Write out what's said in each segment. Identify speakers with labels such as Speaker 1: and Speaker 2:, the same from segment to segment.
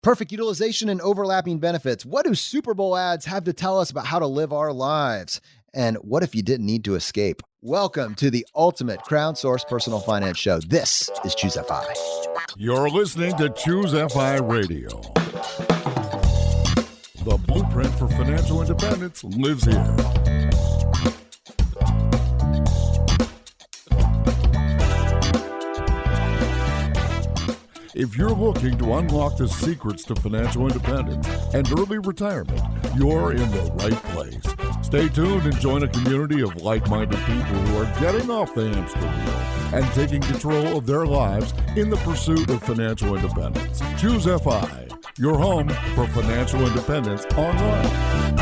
Speaker 1: Perfect utilization and overlapping benefits. What do Super Bowl ads have to tell us about how to live our lives? And what if you didn't need to escape? Welcome to the ultimate crowdsourced personal finance show. This is ChooseFI.
Speaker 2: You're listening to ChooseFI Radio. The blueprint for financial independence lives here. If you're looking to unlock the secrets to financial independence and early retirement, you're in the right place. Stay tuned and join a community of like-minded people who are getting off the hamster wheel and taking control of their lives in the pursuit of financial independence. ChooseFI, your home for financial independence online.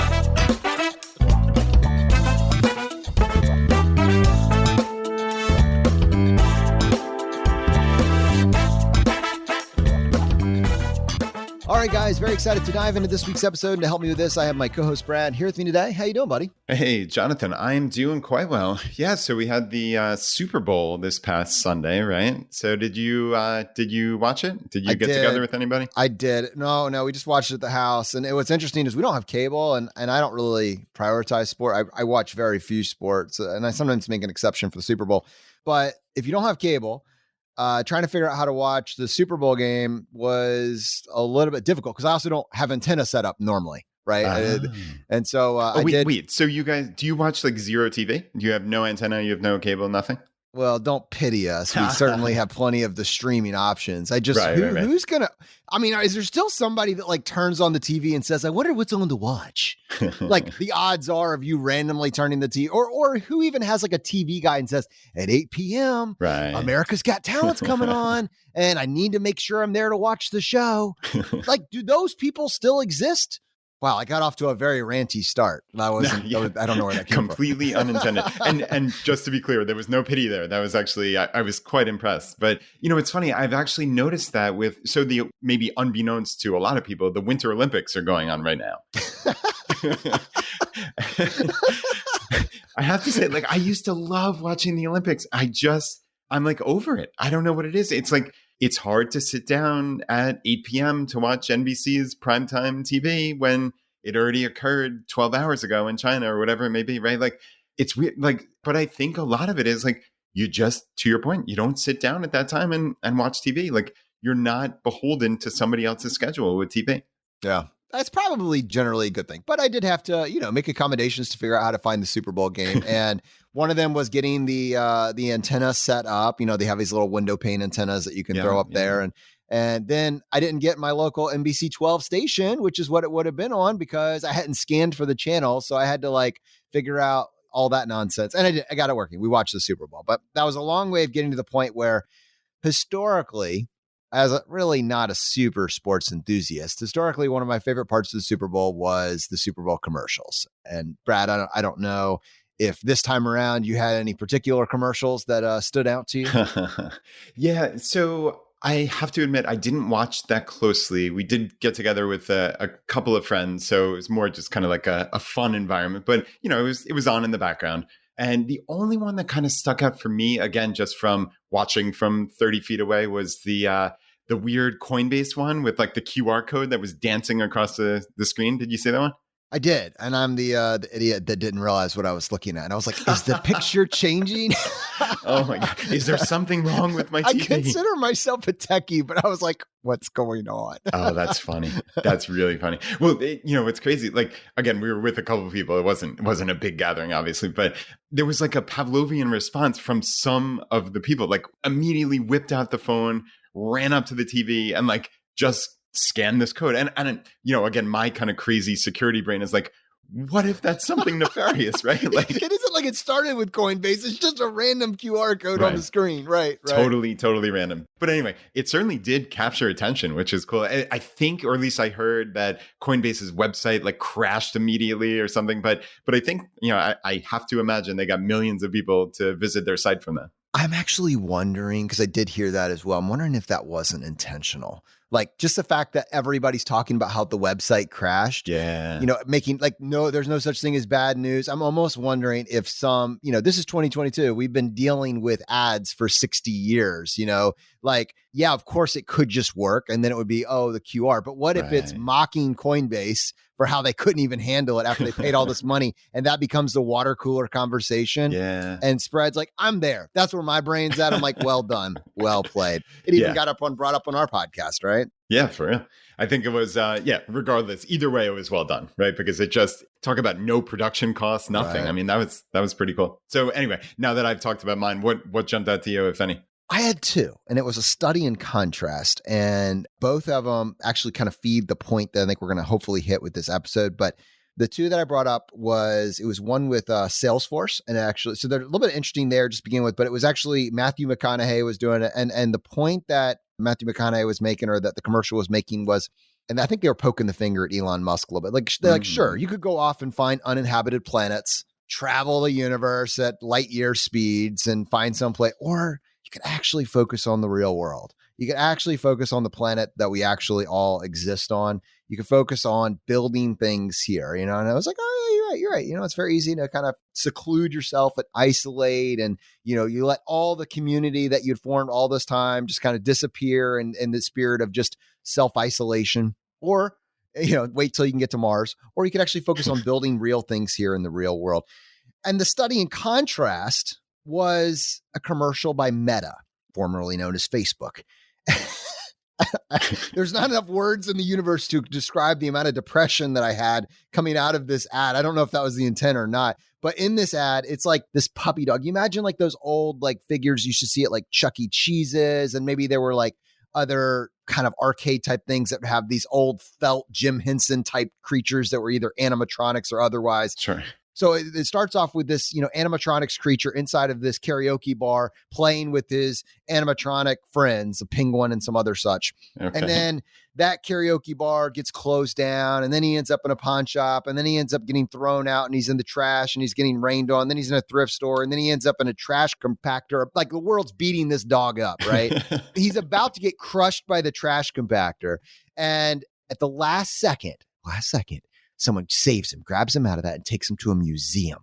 Speaker 1: All right, guys, very excited to dive into this week's episode. And to help me with this, I have my co-host Brad here with me today. How you doing, buddy?
Speaker 3: Hey, Jonathan, I'm doing quite well. Yeah, so we had the Super Bowl this past Sunday, right? So did you watch it? Did you get together with anybody?
Speaker 1: I did. No, we just watched it at the house. And what's interesting is we don't have cable, and I don't really prioritize sport. I watch very few sports, and I sometimes make an exception for the Super Bowl. But if you don't have cable, trying to figure out how to watch the Super Bowl game was a little bit difficult because I also don't have antenna set up normally, right? And so
Speaker 3: Wait, so you guys, do you watch like zero TV? Do you have no antenna? You have no cable, nothing?
Speaker 1: Well, don't pity us. We certainly have plenty of the streaming options. I just, who's going to, I mean, is there still somebody that like turns on the TV and says, I wonder what's on to watch? Like the odds are of you randomly turning the TV or who even has like a TV guy and says at 8 p.m.
Speaker 3: Right.
Speaker 1: America's Got Talent's coming on and I need to make sure I'm there to watch the show. Like, do those people still exist? Wow, I got off to a very ranty start. I don't know where that came
Speaker 3: completely
Speaker 1: from.
Speaker 3: Unintended. And just to be clear, there was no pity there. That was actually, I was quite impressed. But, you know, it's funny. I've actually noticed that maybe unbeknownst to a lot of people, the Winter Olympics are going on right now. I have to say, like, I used to love watching the Olympics. I'm like over it. I don't know what it is. It's like, it's hard to sit down at 8 p.m. to watch NBC's primetime TV when it already occurred 12 hours ago in China or whatever it may be, right? Like, it's weird. Like, but I think a lot of it is like, you just, to your point, you don't sit down at that time and watch TV. Like, you're not beholden to somebody else's schedule with TV.
Speaker 1: Yeah. That's probably generally a good thing. But I did have to, make accommodations to figure out how to find the Super Bowl game. And one of them was getting the antenna set up. They have these little window pane antennas that you can throw up there. And then I didn't get my local NBC 12 station, which is what it would have been on because I hadn't scanned for the channel. So I had to like figure out all that nonsense. And I got it working. We watched the Super Bowl. But that was a long way of getting to the point where historically, as really not a super sports enthusiast, historically, one of my favorite parts of the Super Bowl was the Super Bowl commercials. And Brad, I don't know if this time around you had any particular commercials that stood out to you.
Speaker 3: Yeah. So I have to admit, I didn't watch that closely. We did get together with a couple of friends. So it was more just kind of like a fun environment. But, it was on in the background. And the only one that kind of stuck out for me, again, just from watching from 30 feet away, was the weird Coinbase one with like the QR code that was dancing across the screen. Did you see that one?
Speaker 1: I did. And I'm the idiot that didn't realize what I was looking at. And I was like, is the picture changing?
Speaker 3: Oh my God. Is there something wrong with my TV?
Speaker 1: I consider myself a techie, but I was like, what's going on?
Speaker 3: Oh, that's funny. That's really funny. Well, it's crazy. Like, again, we were with a couple of people. It wasn't a big gathering, obviously, but there was like a Pavlovian response from some of the people, like immediately whipped out the phone, ran up to the TV and like just scan this code. And again, my kind of crazy security brain is like, what if that's something nefarious, right? Like,
Speaker 1: it isn't like it started with Coinbase. It's just a random QR code on the screen. Right.
Speaker 3: Totally random. But anyway, it certainly did capture attention, which is cool. I think, or at least I heard that Coinbase's website like crashed immediately or something. But I think, I have to imagine they got millions of people to visit their site from that.
Speaker 1: I'm actually wondering, because I did hear that as well. I'm wondering if that wasn't intentional. Like just the fact that everybody's talking about how the website crashed,
Speaker 3: Yeah.
Speaker 1: making like, no, there's no such thing as bad news. I'm almost wondering if some, this is 2022. We've been dealing with ads for 60 years, like, yeah, of course it could just work. And then it would be, oh, the QR. But what if it's mocking Coinbase for how they couldn't even handle it after they paid all this money? And that becomes the water cooler conversation.
Speaker 3: Yeah.
Speaker 1: And spreads like, I'm there. That's where my brain's at. I'm like, well done. Well played. It even got brought up on our podcast, right?
Speaker 3: Yeah, for real. I think it was, regardless, either way, it was well done, right? Because it just, talk about no production costs, nothing.
Speaker 1: Right.
Speaker 3: I mean, that was pretty cool. So anyway, now that I've talked about mine, what jumped out to you, if any?
Speaker 1: I had two, and it was a study in contrast, and both of them actually kind of feed the point that I think we're going to hopefully hit with this episode. But the two that I brought up was one with Salesforce, and actually, so they're a little bit interesting there just to begin with, but it was actually Matthew McConaughey was doing it. And the point that Matthew McConaughey was making, or that the commercial was making, was, and I think they were poking the finger at Elon Musk a little bit. Like, they're like, sure, you could go off and find uninhabited planets, travel the universe at light year speeds and find some place, or you could actually focus on the real world. You could actually focus on the planet that we actually all exist on. You could focus on building things here, and I was like, oh, yeah, you're right. It's very easy to kind of seclude yourself and isolate. And, you let all the community that you'd formed all this time just kind of disappear in the spirit of just self-isolation, or, wait till you can get to Mars, or you could actually focus on building real things here in the real world. And the study in contrast was a commercial by Meta, formerly known as Facebook. There's not enough words in the universe to describe the amount of depression that I had coming out of this ad. I don't know if that was the intent or not, but in this ad, it's like this puppy dog. You imagine like those old like figures you should see at like Chuck E. Cheese's, and maybe there were like other kind of arcade type things that have these old felt Jim Henson type creatures that were either animatronics or otherwise.
Speaker 3: Sure.
Speaker 1: So it starts off with this, animatronics creature inside of this karaoke bar playing with his animatronic friends, a penguin and some other such. Okay. And then that karaoke bar gets closed down, and then he ends up in a pawn shop, and then he ends up getting thrown out, and he's in the trash, and he's getting rained on. Then he's in a thrift store, and then he ends up in a trash compactor. Like the world's beating this dog up, right? He's about to get crushed by the trash compactor. And at the last second, someone saves him, grabs him out of that, and takes him to a museum.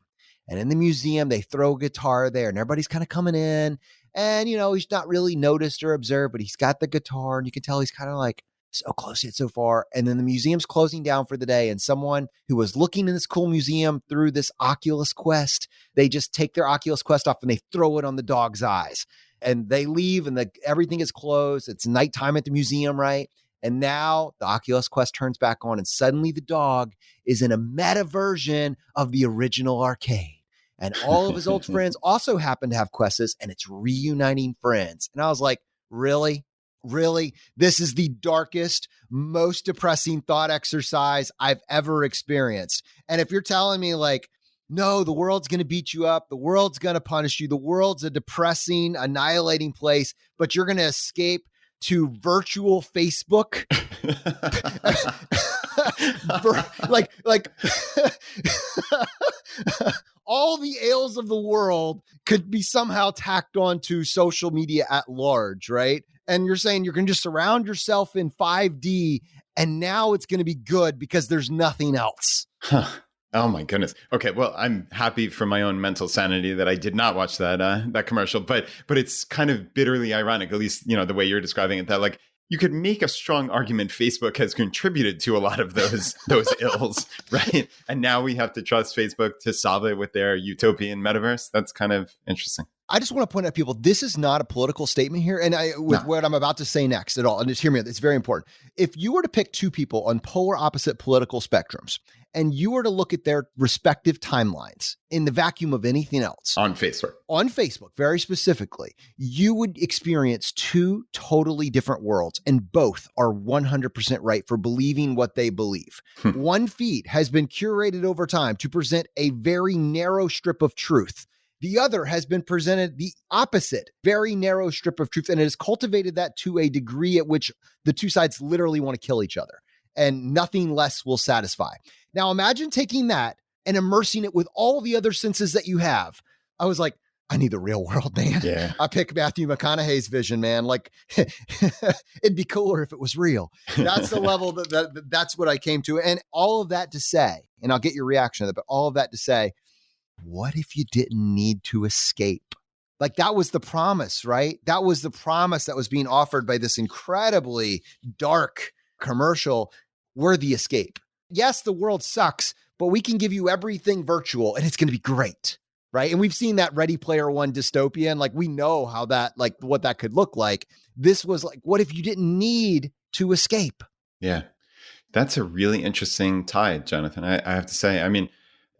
Speaker 1: And in the museum, they throw a guitar there, and everybody's kind of coming in. And, he's not really noticed or observed, but he's got the guitar, and you can tell he's kind of like so close yet so far. And then the museum's closing down for the day, and someone who was looking in this cool museum through this Oculus Quest, they just take their Oculus Quest off and they throw it on the dog's eyes. And they leave, and everything is closed. It's nighttime at the museum, right? And now the Oculus Quest turns back on, and suddenly the dog is in a meta version of the original arcade. And all of his old friends also happen to have Quests, and it's reuniting friends. And I was like, really? Really? This is the darkest, most depressing thought exercise I've ever experienced. And if you're telling me like, no, the world's going to beat you up, the world's going to punish you, the world's a depressing, annihilating place, but you're going to escape to virtual Facebook, like all the ails of the world could be somehow tacked onto social media at large, right? And you're saying you're going to just surround yourself in 5D, and now it's going to be good because there's nothing else.
Speaker 3: Huh. Oh my goodness. Okay, well, I'm happy for my own mental sanity that I did not watch that commercial, but it's kind of bitterly ironic, at least, the way you're describing it, that like you could make a strong argument Facebook has contributed to a lot of those ills, right? And now we have to trust Facebook to solve it with their utopian metaverse. That's kind of interesting.
Speaker 1: I just want to point out, people, this is not a political statement here. And what I'm about to say next at all, and just hear me out, it's very important. If you were to pick two people on polar opposite political spectrums, and you were to look at their respective timelines in the vacuum of anything else.
Speaker 3: On Facebook,
Speaker 1: very specifically, you would experience two totally different worlds, and both are 100% right for believing what they believe. One feed has been curated over time to present a very narrow strip of truth. The other has been presented the opposite, very narrow strip of truth, and it has cultivated that to a degree at which the two sides literally want to kill each other, and nothing less will satisfy. Now, imagine taking that and immersing it with all the other senses that you have. I was like, I need the real world, man.
Speaker 3: Yeah.
Speaker 1: I pick Matthew McConaughey's vision, man. Like, it'd be cooler if it was real. That's the level that's what I came to. And all of that to say, and I'll get your reaction to that, but all of that to say, what if you didn't need to escape? Like, that was the promise, right? That was the promise that was being offered by this incredibly dark commercial. We're the escape. Yes, the world sucks, but we can give you everything virtual and it's going to be great. Right. And we've seen that Ready Player One dystopia. And like, we know how that, like what that could look like. This was like, what if you didn't need to escape?
Speaker 3: Yeah. That's a really interesting tie, Jonathan. I have to say, I mean,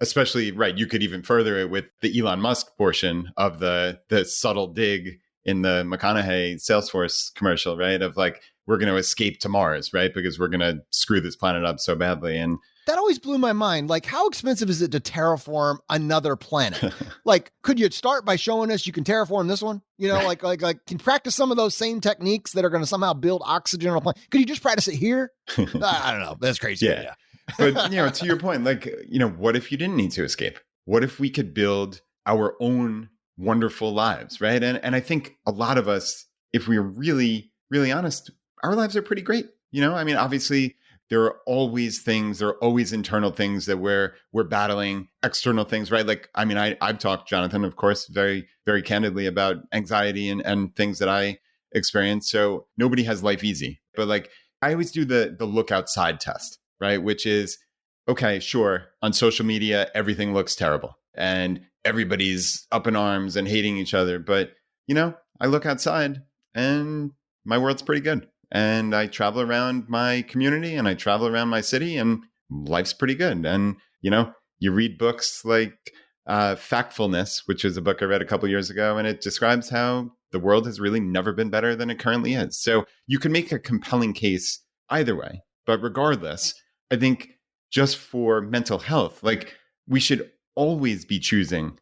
Speaker 3: especially, right, you could even further it with the Elon Musk portion of the subtle dig in the McConaughey Salesforce commercial, right? Of like, we're going to escape to Mars, right? Because we're going to screw this planet up so badly. And
Speaker 1: that always blew my mind. Like, how expensive is it to terraform another planet? Like, could you start by showing us you can terraform this one? You know, like can practice some of those same techniques that are going to somehow build oxygen on a planet. Could you just practice it here? I don't know. That's crazy.
Speaker 3: Yeah. But, you know, to your point, like, you know, what if you didn't need to escape? What if we could build our own wonderful lives, right? And I think a lot of us, if we're really, really honest, our lives are pretty great. You know, I mean, obviously, there are always internal things that we're battling, external things, right? Like, I mean, I've talked, Jonathan, of course, very, very candidly about anxiety and things that I experience. So nobody has life easy. But like, I always do the look outside test, right? Which is, okay, sure, on social media, everything looks terrible and everybody's up in arms and hating each other. But, you know, I look outside and my world's pretty good. And I travel around my community and I travel around my city and life's pretty good. And, you know, you read books like Factfulness, which is a book I read a couple years ago, and it describes how the world has really never been better than it currently is. So you can make a compelling case either way. But regardless, I think just for mental health, like, we should always be choosing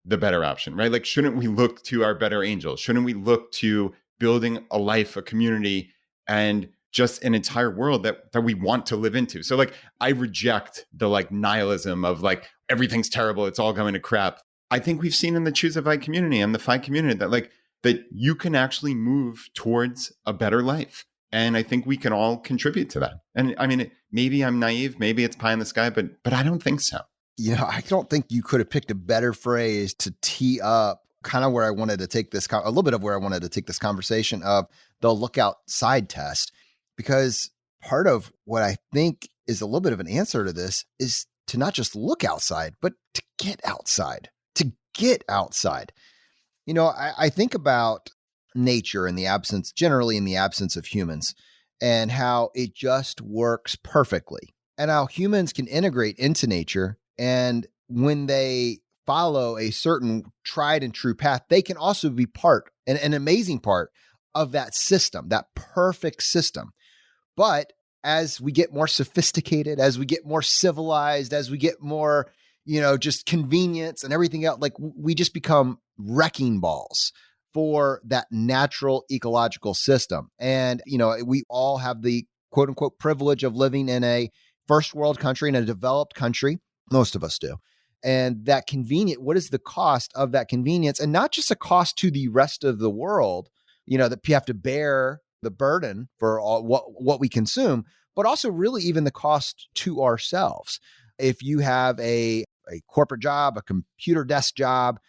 Speaker 3: the better option, right? Like, shouldn't we look to our better angels? Shouldn't we look to building a life, a community, and just an entire world that we want to live into? So like, I reject the like nihilism of like, everything's terrible, it's all going to crap. I think we've seen in the ChooseFI community and the FI community that like, that you can actually move towards a better life. And I think we can all contribute to that. And I mean, maybe I'm naive, maybe it's pie in the sky, but I don't think so.
Speaker 1: You know, I don't think you could have picked a better phrase to tee up kind of where I wanted to take this, a little bit of where I wanted to take this conversation of the look outside test, because part of what I think is a little bit of an answer to this is to not just look outside, but to get outside, You know, I think about nature in the absence, generally in the absence of humans, and how it just works perfectly, and how humans can integrate into nature. And when they follow a certain tried and true path, they can also be an amazing part of that system, that perfect system. But as we get more sophisticated, as we get more civilized, as we get more, you know, just convenience and everything else, like, we just become wrecking balls for that natural ecological system. And, you know, we all have the quote unquote privilege of living in a first world country, in a developed country. Most of us do. And that what is the cost of that convenience? And not just a cost to the rest of the world, you know, that you have to bear the burden for all what we consume, but also really even the cost to ourselves. If you have a corporate job, a computer desk job,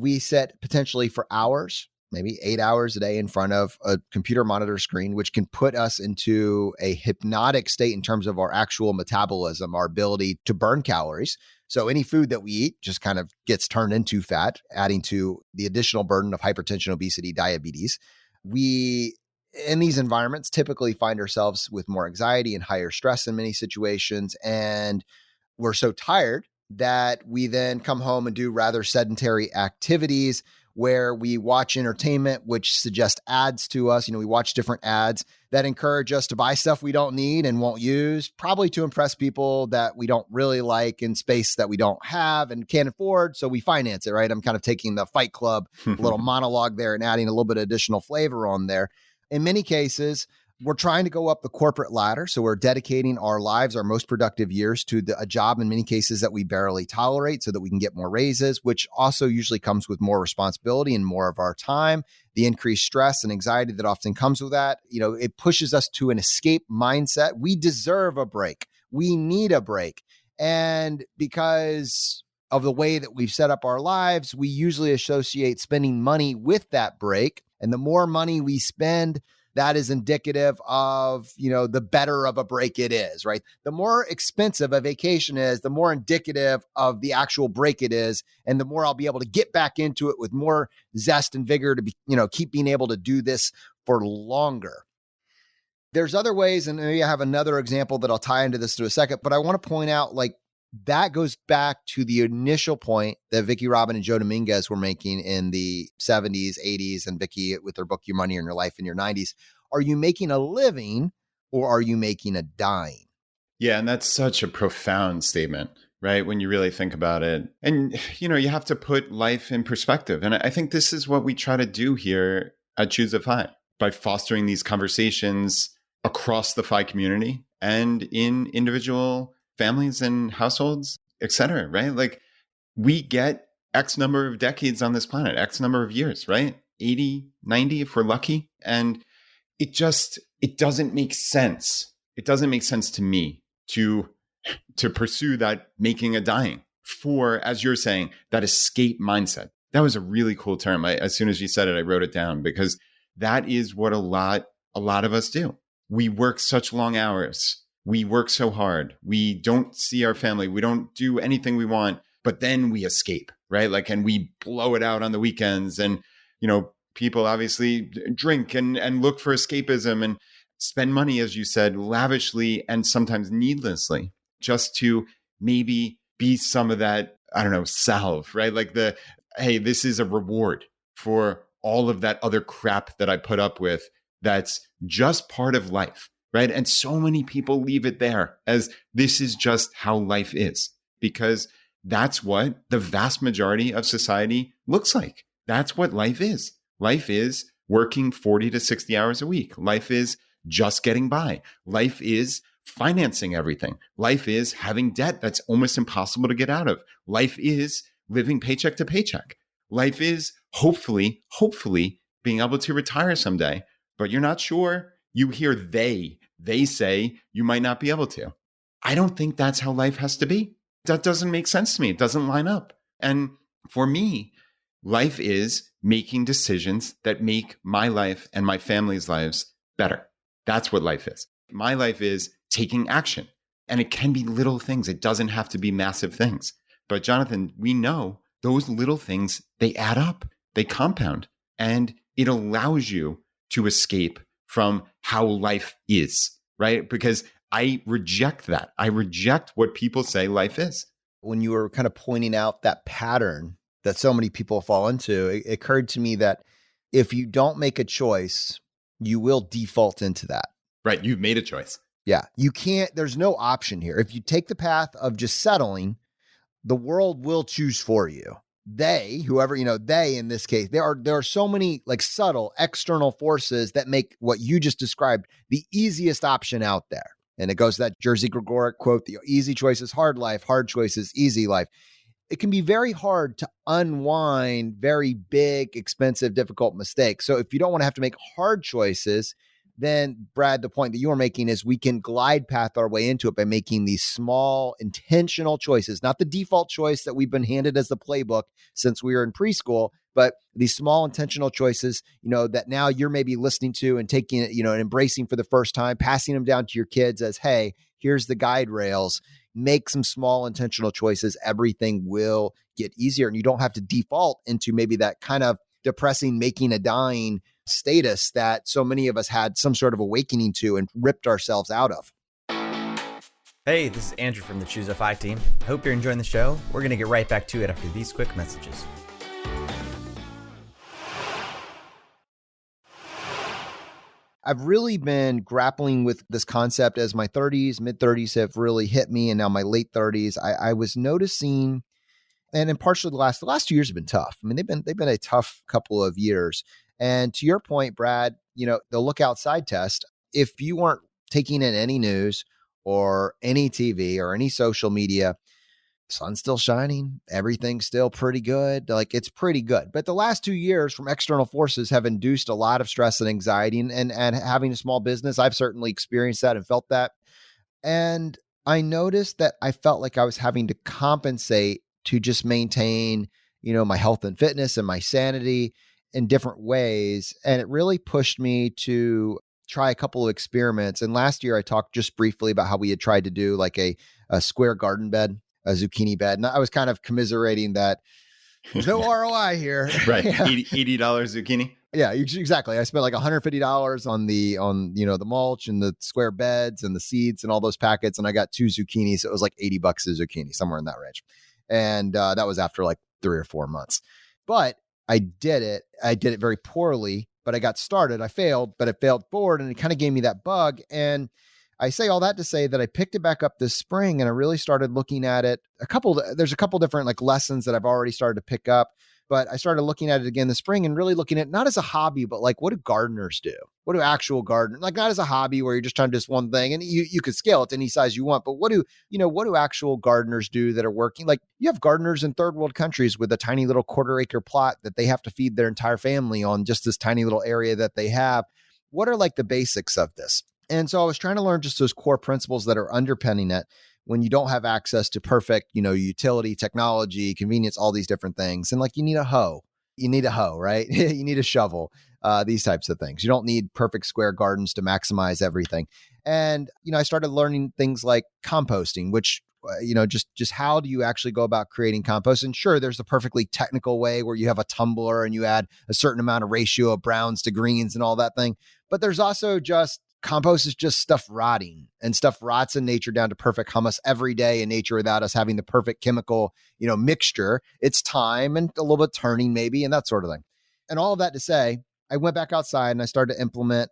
Speaker 1: we sit potentially for hours, maybe 8 hours a day in front of a computer monitor screen, which can put us into a hypnotic state in terms of our actual metabolism, our ability to burn calories. So any food that we eat just kind of gets turned into fat, adding to the additional burden of hypertension, obesity, diabetes. We, in these environments, typically find ourselves with more anxiety and higher stress in many situations. And we're so tired that we then come home and do rather sedentary activities where we watch entertainment, which suggests ads to us. You know, we watch different ads that encourage us to buy stuff we don't need and won't use, probably to impress people that we don't really like in space that we don't have and can't afford. So we finance it, right? I'm kind of taking the Fight Club little monologue there and adding a little bit of additional flavor on there. In many cases, We're trying to go up the corporate ladder. So we're dedicating our lives, our most productive years to a job in many cases that we barely tolerate so that we can get more raises, which also usually comes with more responsibility and more of our time. The increased stress and anxiety that often comes with that, it pushes us to an escape mindset. We deserve a break. We need a break. And because of the way that we've set up our lives, we usually associate spending money with that break. And the more money we spend, that is indicative of, the better of a break it is, right? The more expensive a vacation is, the more indicative of the actual break it is. And the more I'll be able to get back into it with more zest and vigor to be, keep being able to do this for longer. There's other ways, and maybe I have another example that I'll tie into this in a second, but I want to point out that goes back to the initial point that Vicki Robin and Joe Dominguez were making in the 70s, 80s, and Vicki with their book, Your Money and Your Life in Your 90s. Are you making a living or are you making a dime?
Speaker 3: Yeah, and that's such a profound statement, right? When you really think about it. And, you have to put life in perspective. And I think this is what we try to do here at ChooseFI by fostering these conversations across the FI community and in individual families and households, et cetera, right? We get X number of decades on this planet, X number of years, right? 80, 90 if we're lucky. And it doesn't make sense. It doesn't make sense to me to pursue that making a dime for, as you're saying, that escape mindset. That was a really cool term. As soon as you said it, I wrote it down because that is what a lot of us do. We work such long hours. We work so hard. We don't see our family. We don't do anything we want, but then we escape, right? And we blow it out on the weekends. And, people obviously drink and look for escapism and spend money, as you said, lavishly and sometimes needlessly, just to maybe be some of that, salve, right? Hey, this is a reward for all of that other crap that I put up with. That's just part of life. Right. And so many people leave it there as this is just how life is, because that's what the vast majority of society looks like. That's what life is. Life is working 40 to 60 hours a week. Life is just getting by. Life is financing everything. Life is having debt that's almost impossible to get out of. Life is living paycheck to paycheck. Life is hopefully being able to retire someday, but you're not sure. You hear they say you might not be able to. I don't think that's how life has to be. That doesn't make sense to me. It doesn't line up. And for me, life is making decisions that make my life and my family's lives better. That's what life is. My life is taking action. And it can be little things. It doesn't have to be massive things. But Jonathan, we know those little things, they add up, they compound, and it allows you to escape from how life is, right? Because I reject that. I reject what people say life is.
Speaker 1: When you were kind of pointing out that pattern that so many people fall into, it occurred to me that if you don't make a choice, you will default into that.
Speaker 3: Right. You've made a choice.
Speaker 1: Yeah. You can't, there's no option here. If you take the path of just settling, the world will choose for you. They, whoever, they in this case, there are so many subtle external forces that make what you just described the easiest option out there. And it goes to that Jerzy Gregoric quote, the easy choice is hard life, hard choice is easy life. It can be very hard to unwind very big, expensive, difficult mistakes. So if you don't want to have to make hard choices, then Brad, the point that you were making is we can glide path our way into it by making these small intentional choices, not the default choice that we've been handed as the playbook since we were in preschool, but these small intentional choices, that now you're maybe listening to and taking it, and embracing for the first time, passing them down to your kids as, hey, here's the guide rails. Make some small intentional choices. Everything will get easier. And you don't have to default into maybe that kind of depressing, making a dime status that so many of us had some sort of awakening to and ripped ourselves out of.
Speaker 4: Hey, this is Andrew from the ChooseFI team. I hope you're enjoying the show. We're going to get right back to it after these quick messages.
Speaker 1: I've really been grappling with this concept as my 30s, mid 30s have really hit me. And now my late 30s, I was noticing, and in partially the last 2 years have been tough. I mean, they've been a tough couple of years. And to your point, Brad, the lookout side test, if you weren't taking in any news or any TV or any social media, sun's still shining. Everything's still pretty good. Like, it's pretty good. But the last 2 years from external forces have induced a lot of stress and anxiety, and having a small business, I've certainly experienced that and felt that. And I noticed that I felt like I was having to compensate to just maintain, my health and fitness and my sanity in different ways. And it really pushed me to try a couple of experiments. And last year I talked just briefly about how we had tried to do like a square garden bed, a zucchini bed. And I was kind of commiserating that there's no ROI here.
Speaker 3: Right.
Speaker 1: Yeah.
Speaker 3: $80 zucchini.
Speaker 1: Yeah, exactly. I spent like $150 on the mulch and the square beds and the seeds and all those packets. And I got 2 zucchini. So it was like $80 a zucchini, somewhere in that range. And that was after like 3 or 4 months. But I did it. I did it very poorly, but I got started. I failed, but it failed forward, and it kind of gave me that bug. And I say all that to say that I picked it back up this spring, and I really started looking at it. There's a couple different like lessons that I've already started to pick up, but I started looking at it again this spring and really looking at it not as a hobby, but like, what do gardeners do? What do actual gardeners, like, not as a hobby where you're just trying to do this one thing and you could scale it to any size you want, but what do actual gardeners do that are working? Like, you have gardeners in third world countries with a tiny little 1/4 acre plot that they have to feed their entire family on just this tiny little area that they have. What are like the basics of this? And so I was trying to learn just those core principles that are underpinning it when you don't have access to perfect, utility, technology, convenience, all these different things. And like, you need a hoe, right? You need a shovel, these types of things. You don't need perfect square gardens to maximize everything. And, I started learning things like composting, which, just how do you actually go about creating compost? And sure, there's a perfectly technical way where you have a tumbler and you add a certain amount of ratio of browns to greens and all that thing. But there's also just compost is just stuff rotting, and stuff rots in nature down to perfect humus every day in nature without us having the perfect chemical, mixture. It's time and a little bit turning maybe, and that sort of thing. And all of that to say, I went back outside and I started to implement,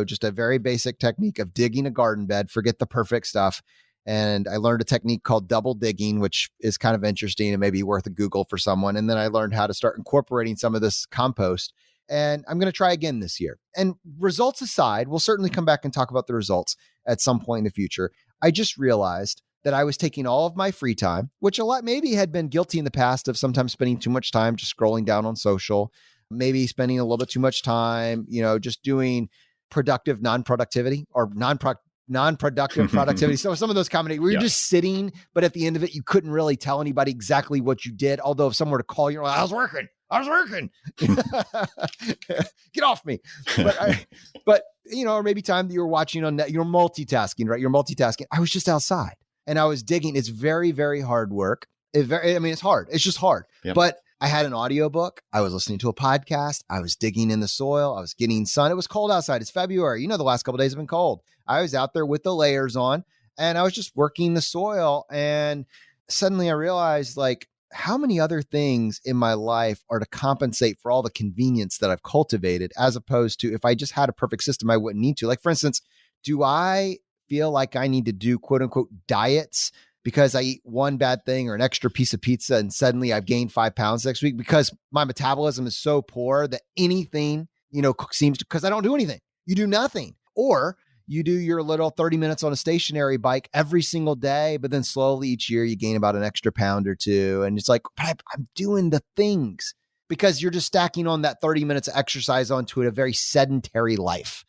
Speaker 1: just a very basic technique of digging a garden bed, forget the perfect stuff. And I learned a technique called double digging, which is kind of interesting and maybe worth a Google for someone. And then I learned how to start incorporating some of this compost. And I'm going to try again this year. And results aside, we'll certainly come back and talk about the results at some point in the future. I just realized that I was taking all of my free time, which a lot maybe had been guilty in the past of sometimes spending too much time just scrolling down on social, maybe spending a little bit too much time, just doing productive non-productivity or non-productive productivity. So some of those combinations where you're just sitting, but at the end of it, you couldn't really tell anybody exactly what you did. Although if someone were to call you, you're like, I was working. Get off me. But or maybe time that you're watching on net, you're multitasking, right? You're multitasking. I was just outside and I was digging. It's very, very hard work. It's hard. It's just hard. Yep. But I had an audiobook. I was listening to a podcast. I was digging in the soil. I was getting sun. It was cold outside. It's February. The last couple of days have been cold. I was out there with the layers on and I was just working the soil. And suddenly I realized, like, how many other things in my life are to compensate for all the convenience that I've cultivated, as opposed to if I just had a perfect system, I wouldn't need to. Like, for instance, do I feel like I need to do quote unquote diets because I eat one bad thing or an extra piece of pizza and suddenly I've gained 5 pounds next week because my metabolism is so poor that anything, seems to, because I don't do anything. You do nothing. Or you do your little 30 minutes on a stationary bike every single day, but then slowly each year you gain about an extra pound or two. And it's like, I'm doing the things because you're just stacking on that 30 minutes of exercise onto a very sedentary life.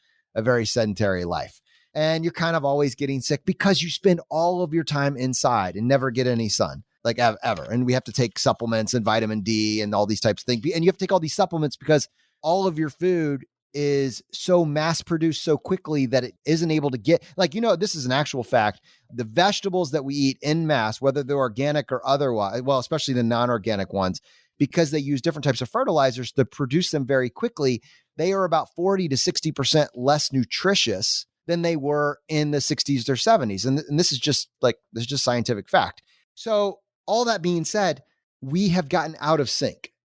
Speaker 1: And you're kind of always getting sick because you spend all of your time inside and never get any sun, like ever. And we have to take supplements and vitamin D and all these types of things. And you have to take all these supplements because all of your food is so mass produced so quickly that it isn't able to get, like, this is an actual fact. The vegetables that we eat en masse, whether they're organic or otherwise, well, especially the non-organic ones, because they use different types of fertilizers to produce them very quickly, they are about 40 to 60% less nutritious than they were in the 60s or 70s. And this is just scientific fact. So all that being said, we have gotten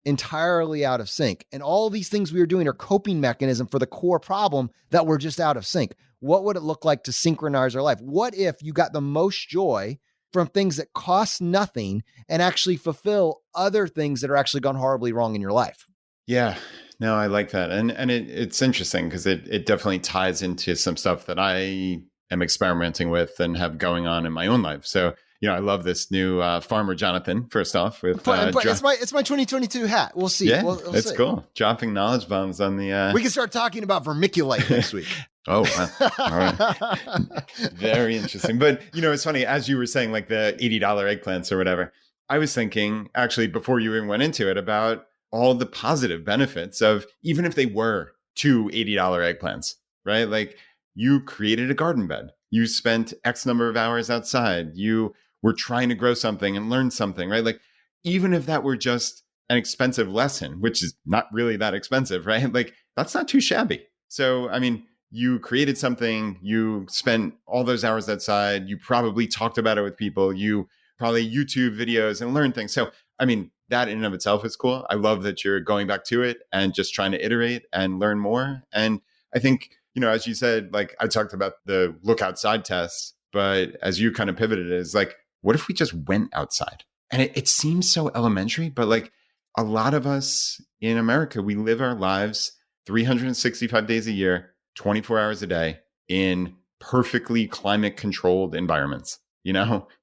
Speaker 1: entirely out of sync. And all these things we are doing are coping mechanism for the core problem that we're just out of sync. What would it look like to synchronize our life? What if you got the most joy from things that cost nothing and actually fulfill other things that are actually gone horribly wrong in your life?
Speaker 3: Yeah, No, I like that. And it's interesting because it definitely ties into some stuff that I am experimenting with and have going on in my own life. So, I love this new Farmer Jonathan, first off. It's
Speaker 1: my 2022 hat. We'll see.
Speaker 3: Yeah,
Speaker 1: we'll
Speaker 3: it's
Speaker 1: see.
Speaker 3: Cool. Dropping knowledge bombs on the...
Speaker 1: We can start talking about vermiculite next week.
Speaker 3: Oh, wow. All right. Very interesting. But, it's funny, as you were saying, like the $80 eggplants or whatever, I was thinking, actually, before you even went into it, about all the positive benefits of, even if they were two $80 eggplants, right? Like, you created a garden bed. You spent X number of hours outside. You were trying to grow something and learn something, right? Like, even if that were just an expensive lesson, which is not really that expensive, right? Like, that's not too shabby. So, I mean, you created something, you spent all those hours outside, you probably talked about it with people, you probably YouTube videos and learned things. So, I mean, that in and of itself is cool. I love that you're going back to it and just trying to iterate and learn more. And I think, as you said, like, I talked about the look outside tests, but as you kind of pivoted, is like, what if we just went outside? And it seems so elementary, but like, a lot of us in America, we live our lives 365 days a year, 24 hours a day in perfectly climate controlled environments,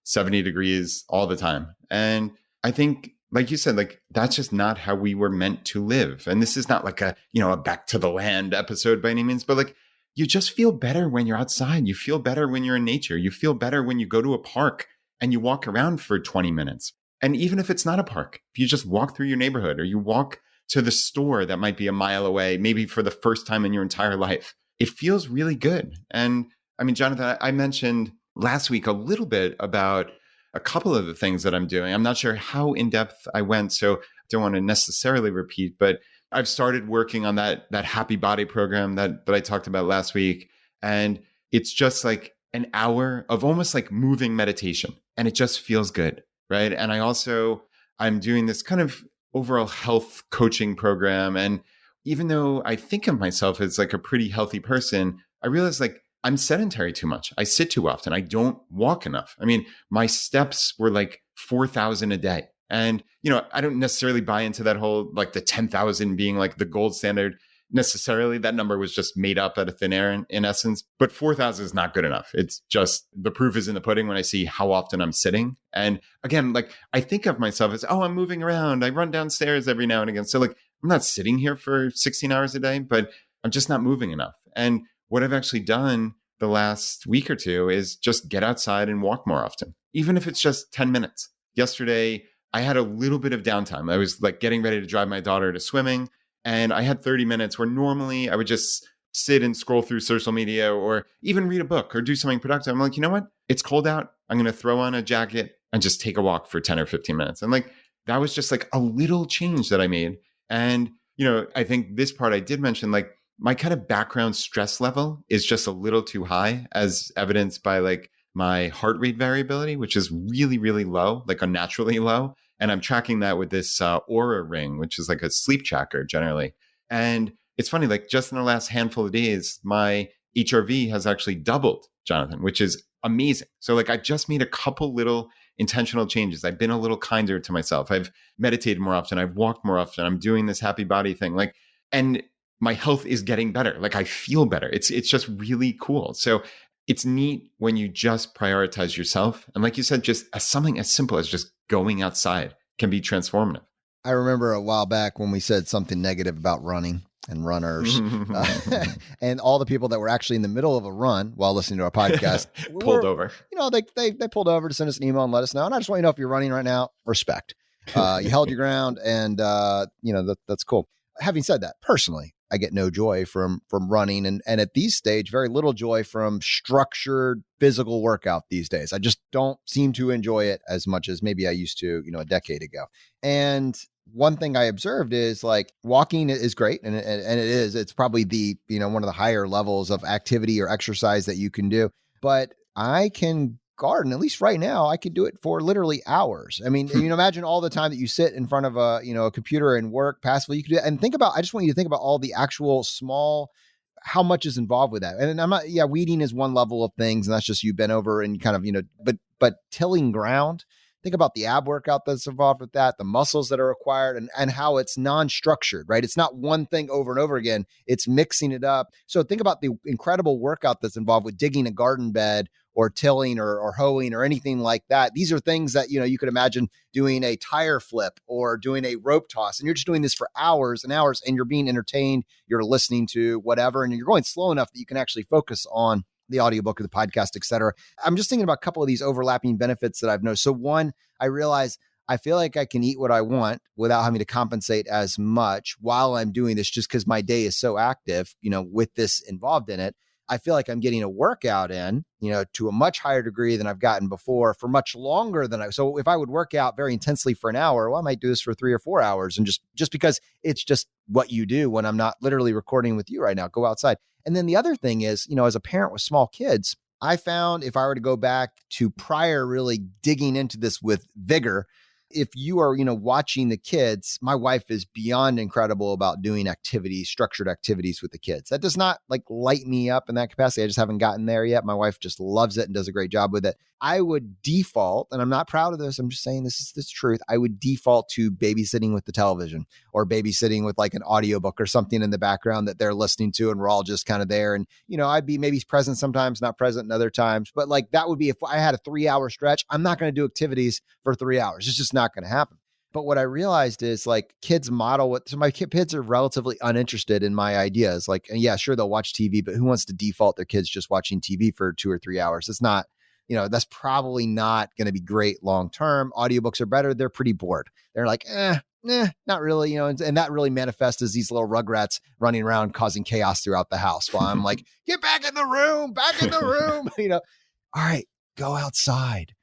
Speaker 3: 70 degrees all the time. And I think, like you said, like, that's just not how we were meant to live. And this is not like a back to the land episode by any means, but like, you just feel better when you're outside. You feel better when you're in nature. You feel better when you go to a park and you walk around for 20 minutes. And even if it's not a park, if you just walk through your neighborhood or you walk to the store that might be a mile away, maybe for the first time in your entire life, it feels really good. And I mean, Jonathan, I mentioned last week a little bit about a couple of the things that I'm doing. I'm not sure how in depth I went, so I don't want to necessarily repeat, but I've started working on that happy body program that I talked about last week. And it's just like an hour of almost like moving meditation, and it just feels good, right? And I'm doing this kind of overall health coaching program. And even though I think of myself as like a pretty healthy person, I realize like I'm sedentary too much. I sit too often. I don't walk enough. I mean, my steps were like 4,000 a day. And, I don't necessarily buy into that whole, like the 10,000 being like the gold standard necessarily. That number was just made up out of thin air in essence, but 4,000 is not good enough. It's just, the proof is in the pudding when I see how often I'm sitting. And again, like, I think of myself as, I'm moving around. I run downstairs every now and again. So like, I'm not sitting here for 16 hours a day, but I'm just not moving enough. And what I've actually done the last week or two is just get outside and walk more often, even if it's just 10 minutes. Yesterday, I had a little bit of downtime. I was like getting ready to drive my daughter to swimming, and I had 30 minutes where normally I would just sit and scroll through social media or even read a book or do something productive. I'm like, you know what? It's cold out. I'm going to throw on a jacket and just take a walk for 10 or 15 minutes. And like, that was just like a little change that I made. And, I think this part I did mention, like, my kind of background stress level is just a little too high, as evidenced by like my heart rate variability, which is really, really low, like unnaturally low. And I'm tracking that with this Aura ring, which is like a sleep tracker generally. And it's funny, like just in the last handful of days, my HRV has actually doubled, Jonathan, which is amazing. So like, I just made a couple little intentional changes. I've been a little kinder to myself. I've meditated more often. I've walked more often. I'm doing this happy body thing. Like, and my health is getting better. Like, I feel better. It's just really cool. So it's neat when you just prioritize yourself. And like you said, just something as simple as just going outside can be transformative.
Speaker 1: I remember a while back when we said something negative about running and runners and all the people that were actually in the middle of a run while listening to our podcast
Speaker 3: pulled over.
Speaker 1: They pulled over to send us an email and let us know. And I just want you to know, if you're running right now, respect. You held your ground, and that's cool. Having said that, personally, I get no joy from running, and at these stage, very little joy from structured physical workout these days. I just don't seem to enjoy it as much as maybe I used to, a decade ago. And one thing I observed is like walking is great. And it's probably the, one of the higher levels of activity or exercise that you can do, but I can garden, at least right now, I could do it for literally hours. I mean, imagine all the time that you sit in front of a computer and work passively. You could do that. And I just want you to think about all the actual small, how much is involved with that. And I'm not, weeding is one level of things, and that's just you bent over and kind of, but tilling ground think about the ab workout that's involved with that, the muscles that are required, and how it's non-structured, right? It's not one thing over and over again. It's mixing it up. So think about the incredible workout that's involved with digging a garden bed or tilling or hoeing or anything like that. These are things that, you could imagine doing a tire flip or doing a rope toss. And you're just doing this for hours and hours, and you're being entertained, you're listening to whatever, and you're going slow enough that you can actually focus on the audiobook or the podcast, et cetera. I'm just thinking about a couple of these overlapping benefits that I've noticed. So one, I realize I feel like I can eat what I want without having to compensate as much while I'm doing this, just because my day is so active, with this involved in it. I feel like I'm getting a workout in, to a much higher degree than I've gotten before for much longer than so if I would work out very intensely for an hour, well, I might do this for 3 or 4 hours. And just because it's just what you do when I'm not literally recording with you right now, go outside. And then the other thing is, as a parent with small kids, I found if I were to go back to prior really digging into this with vigor, if you are, watching the kids, my wife is beyond incredible about doing activities, structured activities with the kids. That does not light me up in that capacity. I just haven't gotten there yet. My wife just loves it and does a great job with it. I would default, and I'm not proud of this, I'm just saying this is the truth. I would default to babysitting with the television or babysitting with an audiobook or something in the background that they're listening to. And we're all just kind of there. And, I'd be maybe present sometimes, not present in other times. But that would be if I had a 3-hour stretch, I'm not going to do activities for 3 hours. It's just not going to happen. But what I realized is kids model so my kids are relatively uninterested in my ideas. Yeah, sure, they'll watch TV, but who wants to default their kids just watching TV for 2 or 3 hours? It's not, that's probably not going to be great long-term. Audiobooks are better. They're pretty bored. They're not really, and that really manifests as these little rugrats running around causing chaos throughout the house while I'm get back in the room, all right, go outside.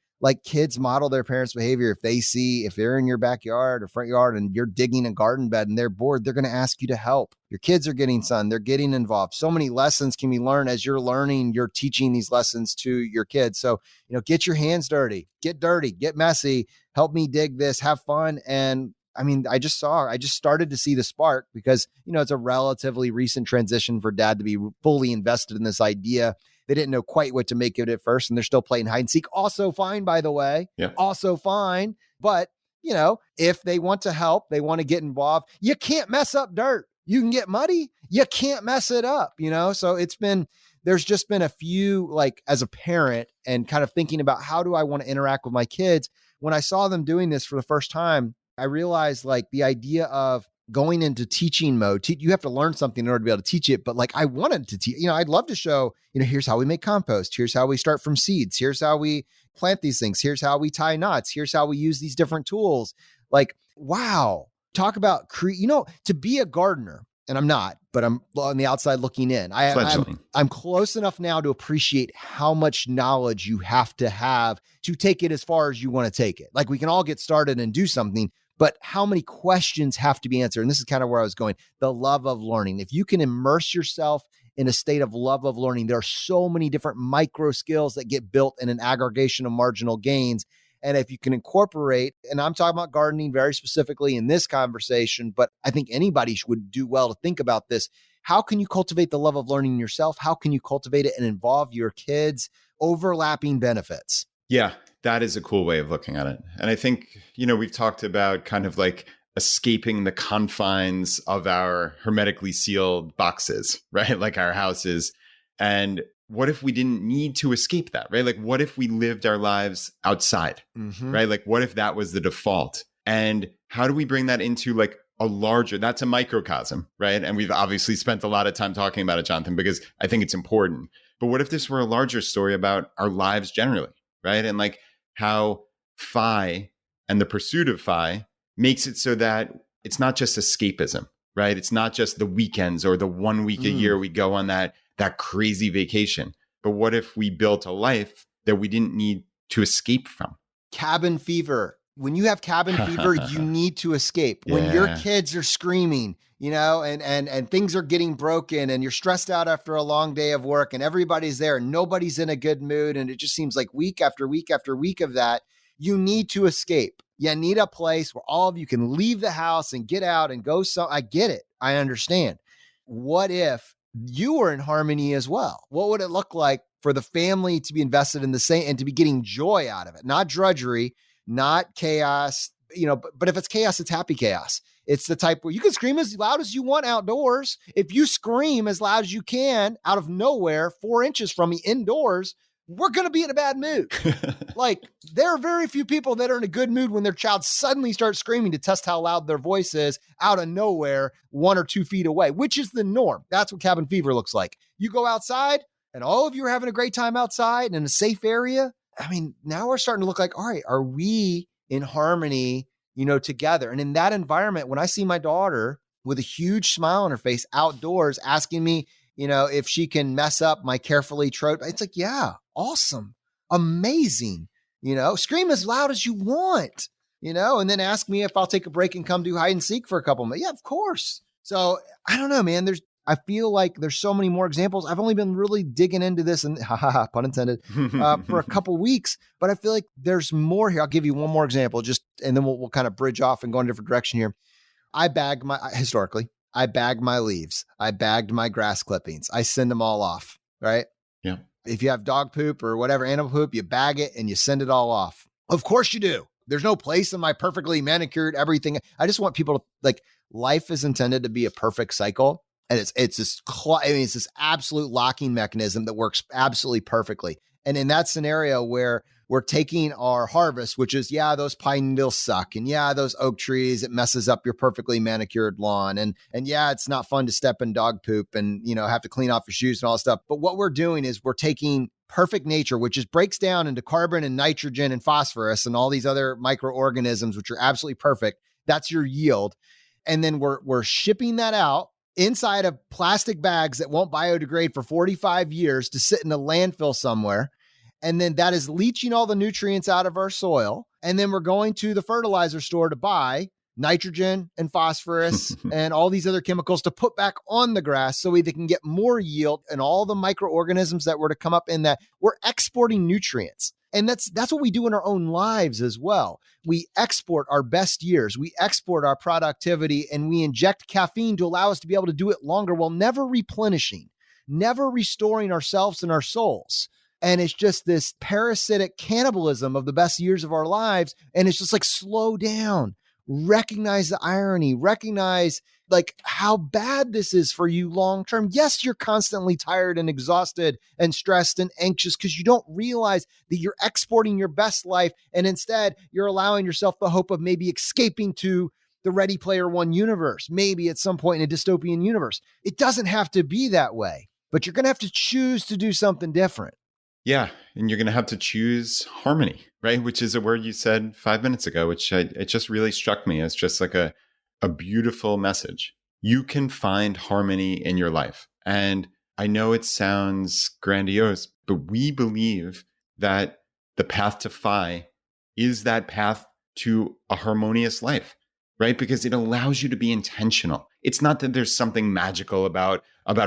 Speaker 1: Kids model their parents' behavior. If they're in your backyard or front yard and you're digging a garden bed and they're bored, they're going to ask you to help. Your kids are getting sun. They're getting involved. So many lessons can be learned as you're learning. You're teaching these lessons to your kids. So, get your hands dirty, get messy, help me dig this, have fun. And I just started to see the spark because, it's a relatively recent transition for dad to be fully invested in this idea. They didn't know quite what to make of it at first, and they're still playing hide and seek. Also fine, by the way. Yeah. Also fine. But, if they want to help, they want to get involved, you can't mess up dirt. You can get muddy. You can't mess it up, So there's just been a few, as a parent and kind of thinking about how do I want to interact with my kids. When I saw them doing this for the first time, I realized the idea of going into teaching mode, you have to learn something in order to be able to teach it. But I wanted to teach, I'd love to show, here's how we make compost. Here's how we start from seeds. Here's how we plant these things. Here's how we tie knots. Here's how we use these different tools. Wow. Talk about to be a gardener. And I'm not, but I'm on the outside looking in. I'm close enough now to appreciate how much knowledge you have to take it as far as you want to take it. We can all get started and do something, but how many questions have to be answered? And this is kind of where I was going. The love of learning. If you can immerse yourself in a state of love of learning, there are so many different micro skills that get built in an aggregation of marginal gains. And if you can incorporate, and I'm talking about gardening very specifically in this conversation, but I think anybody would do well to think about this. How can you cultivate the love of learning yourself? How can you cultivate it and involve your kids? Overlapping benefits.
Speaker 3: Yeah, that is a cool way of looking at it. And I think, we've talked about kind of escaping the confines of our hermetically sealed boxes, right? Our houses. And what if we didn't need to escape that, right? What if we lived our lives outside, right? What if that was the default? And how do we bring that into a larger, that's a microcosm, right? And we've obviously spent a lot of time talking about it, Jonathan, because I think it's important. But what if this were a larger story about our lives generally, right? And how FI and the pursuit of FI makes it so that it's not just escapism, right? It's not just the weekends or the 1 week a year we go on that crazy vacation. But what if we built a life that we didn't need to escape from?
Speaker 1: Cabin fever. When you have cabin fever, you need to escape. When your kids are screaming, and things are getting broken and you're stressed out after a long day of work and everybody's there and nobody's in a good mood. And it just seems like week after week after week of that, you need to escape. You need a place where all of you can leave the house and get out and go. So I get it. I understand. What if you were in harmony as well? What would it look like for the family to be invested in the same and to be getting joy out of it? Not drudgery, not chaos, but if it's chaos, it's happy chaos. It's the type where you can scream as loud as you want outdoors. If you scream as loud as you can out of nowhere, 4 inches from me indoors, we're going to be in a bad mood. Like, there are very few people that are in a good mood when their child suddenly starts screaming to test how loud their voice is out of nowhere, 1 or 2 feet away, which is the norm. That's what cabin fever looks like. You go outside and all of you are having a great time outside and in a safe area. I mean, now we're starting to look like, all right, are we in harmony, together? And in that environment, when I see my daughter with a huge smile on her face outdoors asking me, if she can mess up my carefully trode, it's like, yeah, awesome, amazing, scream as loud as you want, and then ask me if I'll take a break and come do hide and seek for a couple minutes. Yeah, of course. So I don't know, man, I feel like there's so many more examples. I've only been really digging into this and pun intended, for a couple weeks, but I feel like there's more here. I'll give you one more example and then we'll kind of bridge off and go in a different direction here. I bag my leaves. I bagged my grass clippings. I send them all off, right?
Speaker 3: Yeah.
Speaker 1: If you have dog poop or whatever, animal poop, you bag it and you send it all off. Of course you do. There's no place in my perfectly manicured everything. I just want people to, life is intended to be a perfect cycle. And it's this absolute locking mechanism that works absolutely perfectly. And in that scenario where we're taking our harvest, which is, those pine needles suck. And those oak trees, it messes up your perfectly manicured lawn. And it's not fun to step in dog poop and, have to clean off your shoes and all that stuff. But what we're doing is we're taking perfect nature, which breaks down into carbon and nitrogen and phosphorus and all these other microorganisms, which are absolutely perfect. That's your yield. And then we're shipping that out inside of plastic bags that won't biodegrade for 45 years to sit in a landfill somewhere. And then that is leaching all the nutrients out of our soil. And then we're going to the fertilizer store to buy nitrogen and phosphorus and all these other chemicals to put back on the grass so they can get more yield and all the microorganisms that were to come up in that. We're exporting nutrients. And that's what we do in our own lives as well. We export our best years, we export our productivity, and we inject caffeine to allow us to be able to do it longer while never replenishing, never restoring ourselves and our souls. And it's just this parasitic cannibalism of the best years of our lives. And it's just like, slow down, recognize the irony, recognize how bad this is for you long term. Yes, you're constantly tired and exhausted and stressed and anxious because you don't realize that you're exporting your best life. And instead, you're allowing yourself the hope of maybe escaping to the Ready Player One universe, maybe at some point in a dystopian universe. It doesn't have to be that way, but you're going to have to choose to do something different.
Speaker 3: Yeah. And you're going to have to choose harmony, right? Which is a word you said 5 minutes ago, which it just really struck me as just like a beautiful message. You can find harmony in your life. And I know it sounds grandiose, but we believe that the path to FI is that path to a harmonious life, right? Because it allows you to be intentional. It's not that there's something magical about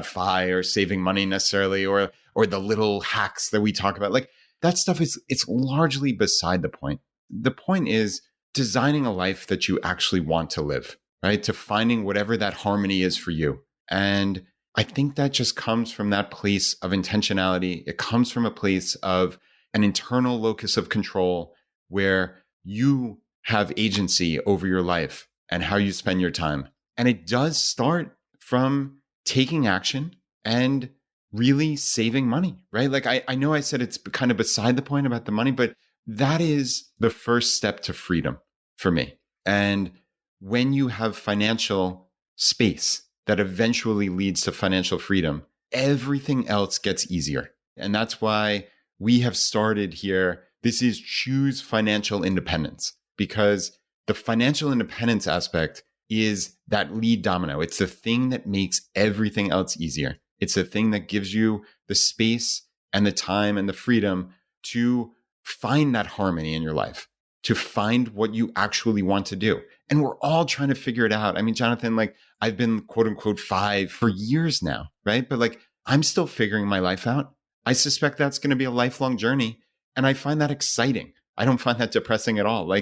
Speaker 3: FI or saving money necessarily, or the little hacks that we talk about. That stuff it's largely beside the point. The point is designing a life that you actually want to live, right? To finding whatever that harmony is for you. And I think that just comes from that place of intentionality. It comes from a place of an internal locus of control where you have agency over your life and how you spend your time. And it does start from taking action and really saving money, right? I know I said it's kind of beside the point about the money, but that is the first step to freedom for me. And when you have financial space that eventually leads to financial freedom, everything else gets easier. And that's why we have started here. This is Choose Financial Independence, because the financial independence aspect is that lead domino. It's the thing that makes everything else easier. It's the thing that gives you the space and the time and the freedom to find that harmony in your life, to find what you actually want to do. And we're all trying to figure it out. I mean, Jonathan, I've been quote unquote FI for years now, right? But I'm still figuring my life out. I suspect that's going to be a lifelong journey. And I find that exciting. I don't find that depressing at all.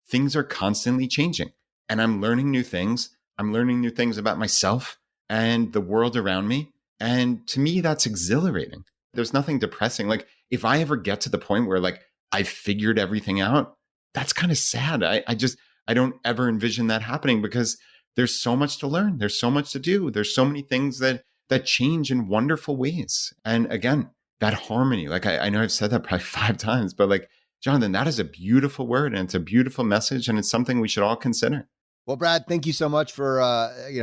Speaker 3: Things are constantly changing and I'm learning new things. I'm learning new things about myself and the world around me. And to me, that's exhilarating. There's nothing depressing. If I ever get to the point where I've figured everything out, that's kind of sad. I don't ever envision that happening because there's so much to learn. There's so much to do. There's so many things that change in wonderful ways. And again, that harmony, like I know I've said that probably 5 times, but like, Jonathan, that is a beautiful word and it's a beautiful message and it's something we should all consider.
Speaker 1: Well, Brad, thank you so much for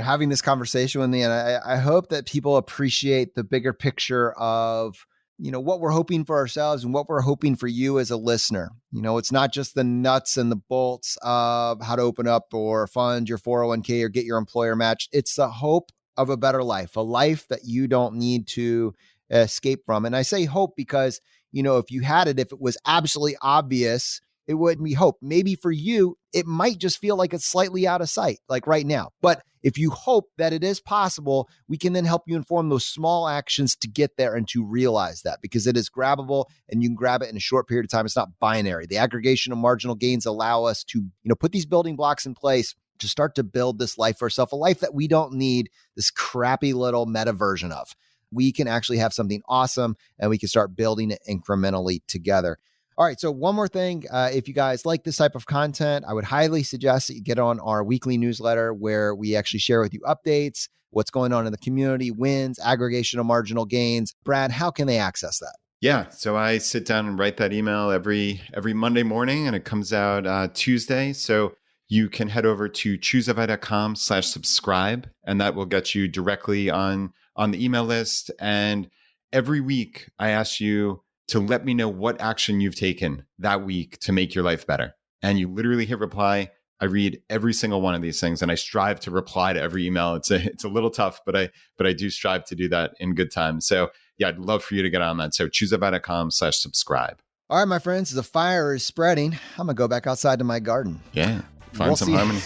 Speaker 1: having this conversation with me. And I hope that people appreciate the bigger picture of, what we're hoping for ourselves and what we're hoping for you as a listener. It's not just the nuts and the bolts of how to open up or fund your 401k or get your employer match. It's the hope of a better life, a life that you don't need to escape from. And I say hope because, if you had it, if it was absolutely obvious, it wouldn't be hope. Maybe for you, it might just feel like it's slightly out of sight, like right now. But if you hope that it is possible, we can then help you inform those small actions to get there and to realize that, because it is grabbable and you can grab it in a short period of time. It's not binary. The aggregation of marginal gains allow us to, put these building blocks in place to start to build this life for ourselves, a life that we don't need this crappy little meta version of. We can actually have something awesome and we can start building it incrementally together. All right. So one more thing, if you guys like this type of content, I would highly suggest that you get on our weekly newsletter where we actually share with you updates, what's going on in the community, wins, aggregation of marginal gains. Brad, how can they access that?
Speaker 3: Yeah. So I sit down and write that email every Monday morning and it comes out Tuesday. So you can head over to ChooseFI.com/subscribe and that will get you directly on the email list. And every week I ask you to let me know what action you've taken that week to make your life better. And you literally hit reply. I read every single one of these things and I strive to reply to every email. It's a little tough, but I do strive to do that in good time. So yeah, I'd love for you to get on that. So ChooseFI.com/subscribe.
Speaker 1: All right, my friends, the fire is spreading. I'm going to go back outside to my garden.
Speaker 3: Yeah. Find some harmony.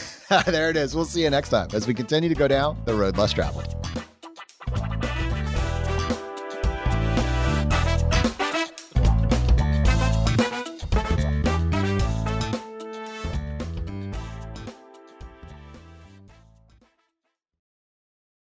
Speaker 1: There it is. We'll see you next time as we continue to go down the road less traveled.